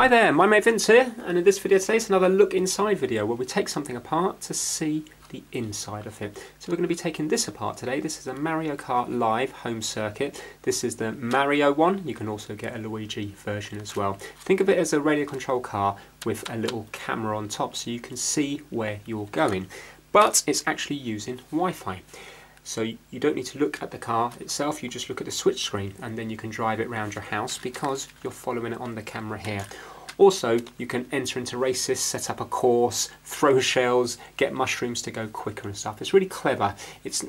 Hi there, my mate Vince here, and in this video today it's another look inside video where we take something apart to see the inside of it. So we're going to be taking this apart today. This is a Mario Kart Live home circuit. This is the Mario one. You can also get a Luigi version as well. Think of it as a radio control car with a little camera on top so you can see where you're going. But it's actually using Wi-Fi. So you don't need to look at the car itself, you just look at the switch screen and then you can drive it around your house because you're following it on the camera here. Also, you can enter into races, set up a course, throw shells, get mushrooms to go quicker and stuff. It's really clever.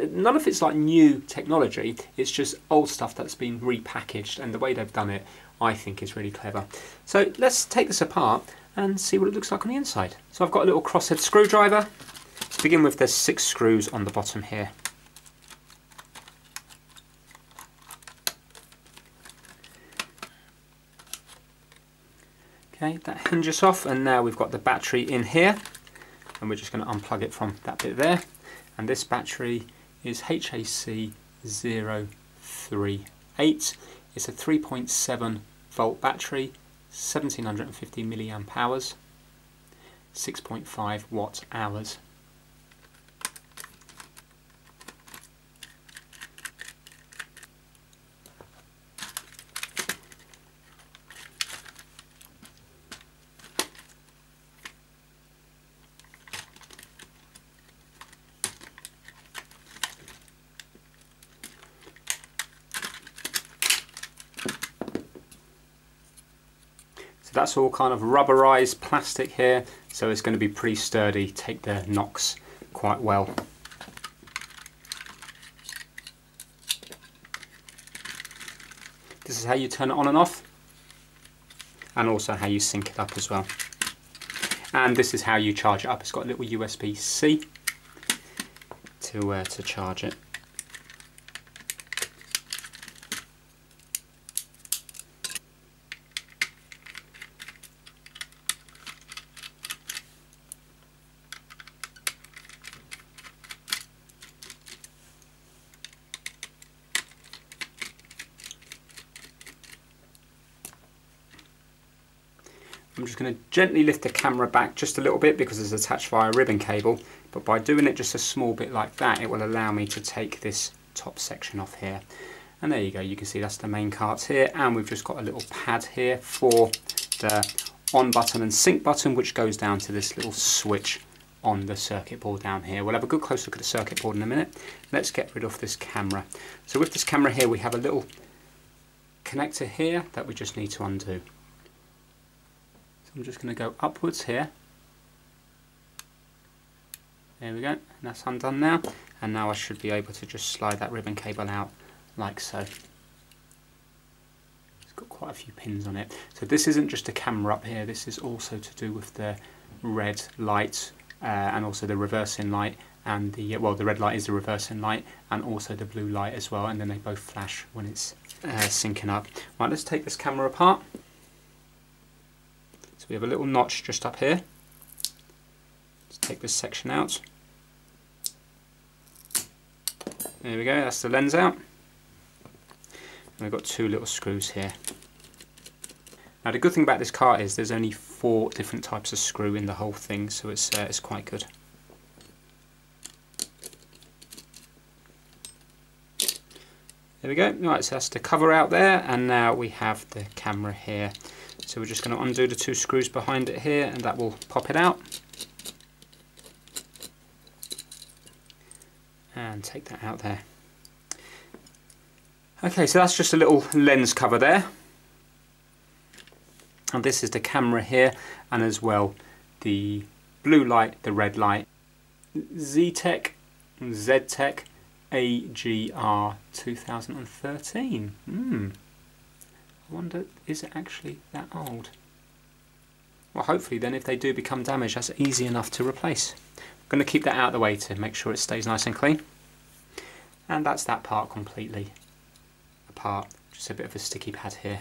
None of it's like new technology, it's just old stuff that's been repackaged, and the way they've done it I think is really clever. So let's take this apart and see what it looks like on the inside. So I've got a little crosshead screwdriver. To begin with, there's 6 screws on the bottom here. Okay, that hinges off, and now we've got the battery in here, and we're just going to unplug it from that bit there. And this battery is HAC038. It's a 3.7 volt battery, 1750 milliamp hours, 6.5 watt hours. So that's all kind of rubberized plastic here, so it's going to be pretty sturdy, take the knocks quite well. This is how you turn it on and off, and also how you sync it up as well. And this is how you charge it up. It's got a little USB-C to charge it. I'm just going to gently lift the camera back just a little bit because it's attached via a ribbon cable, but by doing it just a small bit like that, it will allow me to take this top section off here. And there you go, you can see that's the main carts here, and we've just got a little pad here for the on button and sync button, which goes down to this little switch on the circuit board down here. We'll have a good close look at the circuit board in a minute. Let's get rid of this camera. So with this camera here, we have a little connector here that we just need to undo. I'm just going to go upwards here. There we go, and that's undone now. And now I should be able to just slide that ribbon cable out like so. It's got quite a few pins on it. So this isn't just a camera up here, this is also to do with the red light and also the reversing light, and the red light is the reversing light, and also the blue light as well, and then they both flash when it's syncing up. Right, let's take this camera apart. So we have a little notch just up here. Let's take this section out. There we go, that's the lens out. And we've got 2 little screws here. Now the good thing about this car is there's only 4 different types of screw in the whole thing, so it's quite good. There we go. Right, so that's the cover out there, and now we have the camera here. So we're just going to undo the 2 screws behind it here, and that will pop it out. And take that out there. Okay, so that's just a little lens cover there. And this is the camera here, and as well the blue light, the red light. Z-Tech AGR 2013. I wonder, is it actually that old? Well, hopefully then if they do become damaged, that's easy enough to replace. I'm going to keep that out of the way to make sure it stays nice and clean. And that's that part completely apart. Just a bit of a sticky pad here.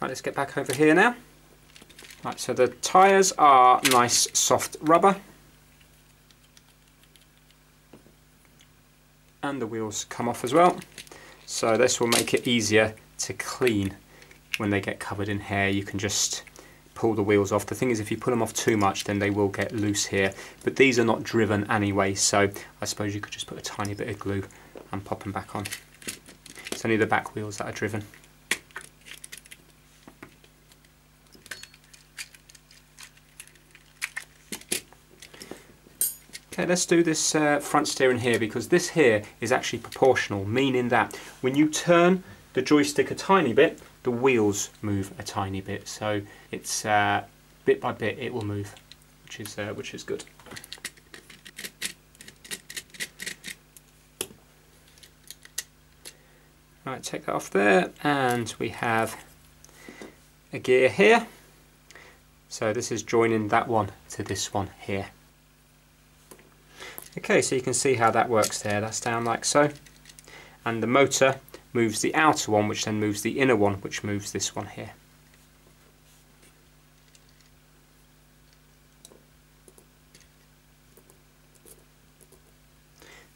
Right, let's get back over here now. Right, so the tyres are nice soft rubber. And the wheels come off as well. So this will make it easier to clean when they get covered in hair, you can just pull the wheels off. The thing is, if you pull them off too much, then they will get loose here. But these are not driven anyway, so I suppose you could just put a tiny bit of glue and pop them back on. It's only the back wheels that are driven. Okay, let's do this front steering here, because this here is actually proportional, meaning that when you turn the joystick a tiny bit, the wheels move a tiny bit. So it's bit by bit it will move, which is good. Right, take that off there, and we have a gear here. So this is joining that one to this one here. Okay, so you can see how that works there. That's down like so. And the motor moves the outer one, which then moves the inner one, which moves this one here.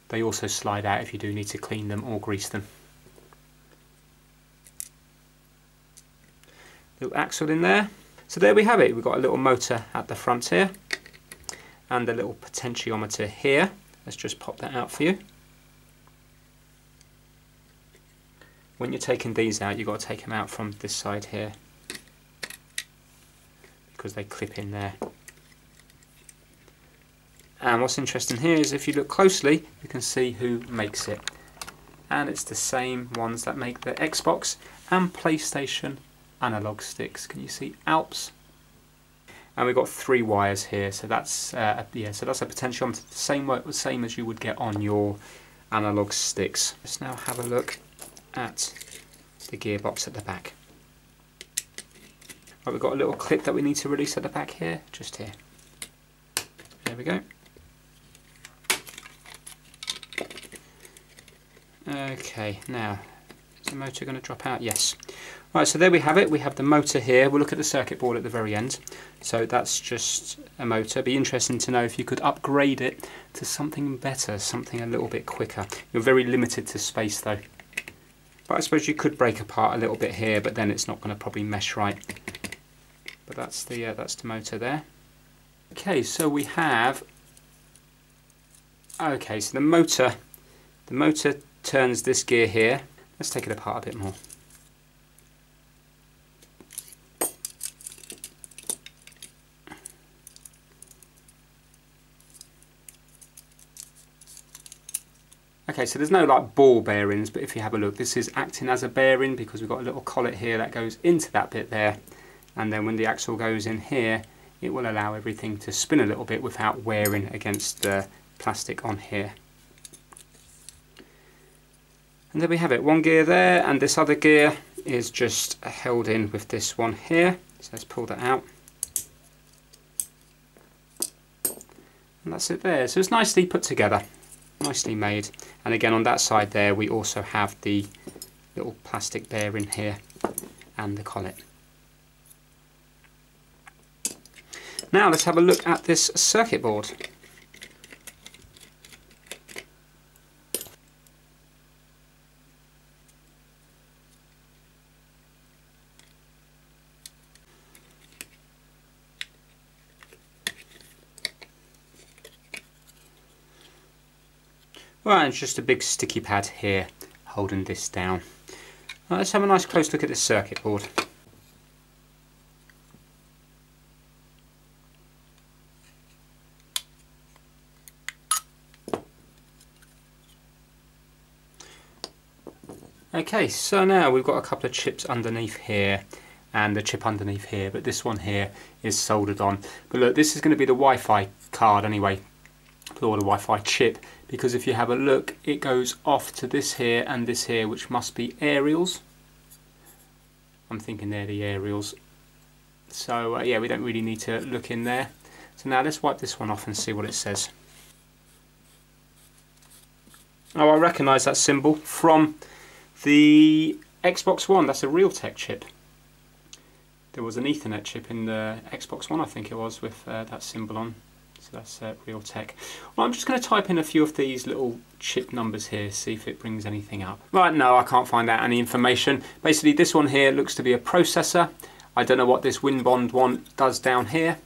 They also slide out if you do need to clean them or grease them. Little axle in there. So there we have it. We've got a little motor at the front here, and a little potentiometer here. Let's just pop that out for you. When you're taking these out, you've got to take them out from this side here, because they clip in there. And what's interesting here is if you look closely, you can see who makes it. And it's the same ones that make the Xbox and PlayStation analog sticks. Can you see Alps? And we've got 3 wires here, so that's yeah, so that's a potentiometer, the same as you would get on your analog sticks. Let's now have a look at the gearbox at the back. Right, we've got a little clip that we need to release at the back here, just here. There we go. Okay, now is the motor going to drop out? Yes. Right, so there we have it. We have the motor here. We'll look at the circuit board at the very end. So that's just a motor. Be interesting to know if you could upgrade it to something better, something a little bit quicker. You're very limited to space though. But I suppose you could break apart a little bit here, but then it's not going to probably mesh right. But that's the motor there. Okay, so we have. Okay, so the motor turns this gear here. Let's take it apart a bit more. Okay, so there's no like ball bearings, but if you have a look, this is acting as a bearing because we've got a little collet here that goes into that bit there, and then when the axle goes in here, it will allow everything to spin a little bit without wearing against the plastic on here. And there we have it, one gear there, and this other gear is just held in with this one here. So let's pull that out. And that's it there. So it's nicely put together, nicely made. And again on that side there we also have the little plastic bearing here and the collet. Now let's have a look at this circuit board. Right, it's just a big sticky pad here holding this down. Right, let's have a nice close look at this circuit board. Okay, so now we've got a couple of chips underneath here and the chip underneath here, but this one here is soldered on. But look, this is going to be the Wi-Fi card anyway, or the Wi-Fi chip, because if you have a look, it goes off to this here and this here, which must be aerials. I'm thinking they're the aerials. So yeah, we don't really need to look in there. So now let's wipe this one off and see what it says. Oh, I recognise that symbol from the Xbox One. That's a Realtek chip. There was an Ethernet chip in the Xbox One, I think it was, with that symbol on. So that's Realtek. Well, I'm just going to type in a few of these little chip numbers here, see if it brings anything up. Right, no, I can't find out any information. Basically, this one here looks to be a processor. I don't know what this WinBond one does down here.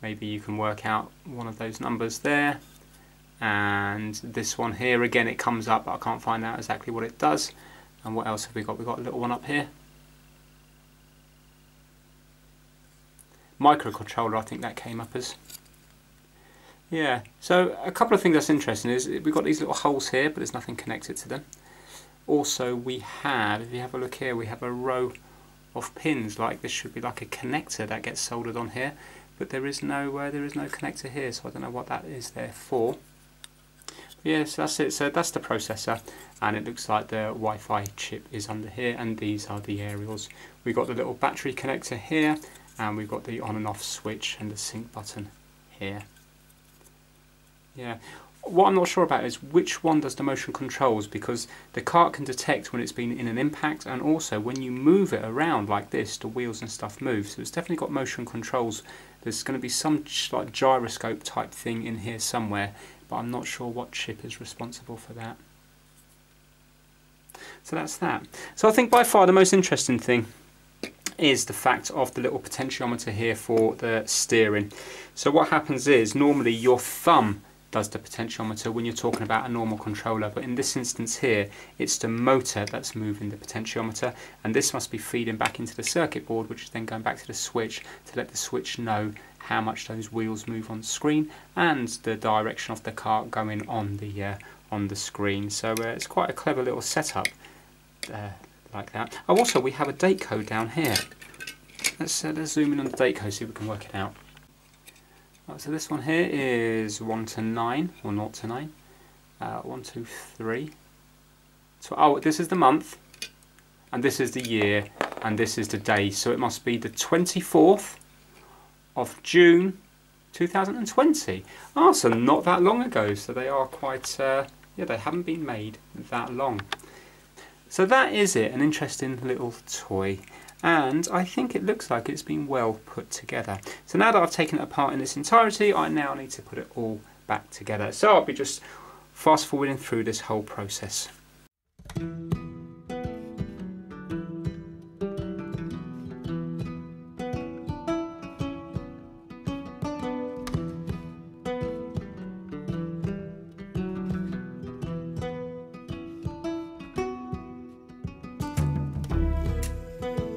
Maybe you can work out one of those numbers there. And this one here, again, it comes up, but I can't find out exactly what it does. And what else have we got? We've got a little one up here. Microcontroller, I think that came up as. Yeah, so a couple of things that's interesting is we've got these little holes here, but there's nothing connected to them. Also, we have, if you have a look here, we have a row of pins. Like this should be like a connector that gets soldered on here, but there is no connector here, so I don't know what that is there for. Yes, that's it. So that's the processor, and it looks like the Wi-Fi chip is under here, and these are the aerials. We've got the little battery connector here, and we've got the on and off switch and the sync button here. Yeah. What I'm not sure about is which one does the motion controls, because the cart can detect when it's been in an impact, and also when you move it around like this, the wheels and stuff move. So it's definitely got motion controls. There's going to be some like gyroscope type thing in here somewhere, but I'm not sure what chip is responsible for that. So that's that. So I think by far the most interesting thing is the fact of the little potentiometer here for the steering. So what happens is normally your thumb does the potentiometer when you're talking about a normal controller, but in this instance here it's the motor that's moving the potentiometer, and this must be feeding back into the circuit board, which is then going back to the switch to let the switch know how much those wheels move on the screen and the direction of the cart going on the screen. So it's quite a clever little setup like that. Oh, also we have a date code down here. Let's zoom in on the date code, see if we can work it out. Right, so this one here is 1 to 9, or 0 to 9. 1, 2, 3. So, oh, this is the month, and this is the year, and this is the day. So it must be the 24th of June 2020. Ah, so not that long ago. So they are quite, yeah, they haven't been made that long. So that is it, an interesting little toy. And I think it looks like it's been well put together. So now that I've taken it apart in its entirety, I now need to put it all back together. So I'll be just fast forwarding through this whole process.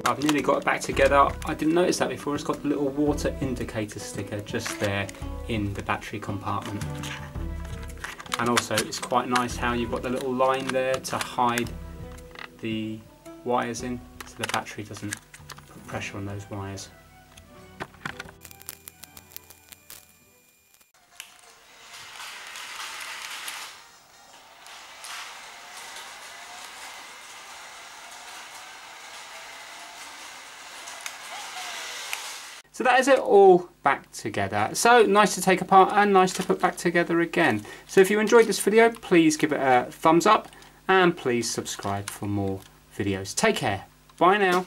I've nearly got it back together. I didn't notice that before. It's got the little water indicator sticker just there in the battery compartment. And also it's quite nice how you've got the little line there to hide the wires in, so the battery doesn't put pressure on those wires. So that is it all back together. So nice to take apart and nice to put back together again. So if you enjoyed this video, please give it a thumbs up and please subscribe for more videos. Take care. Bye now.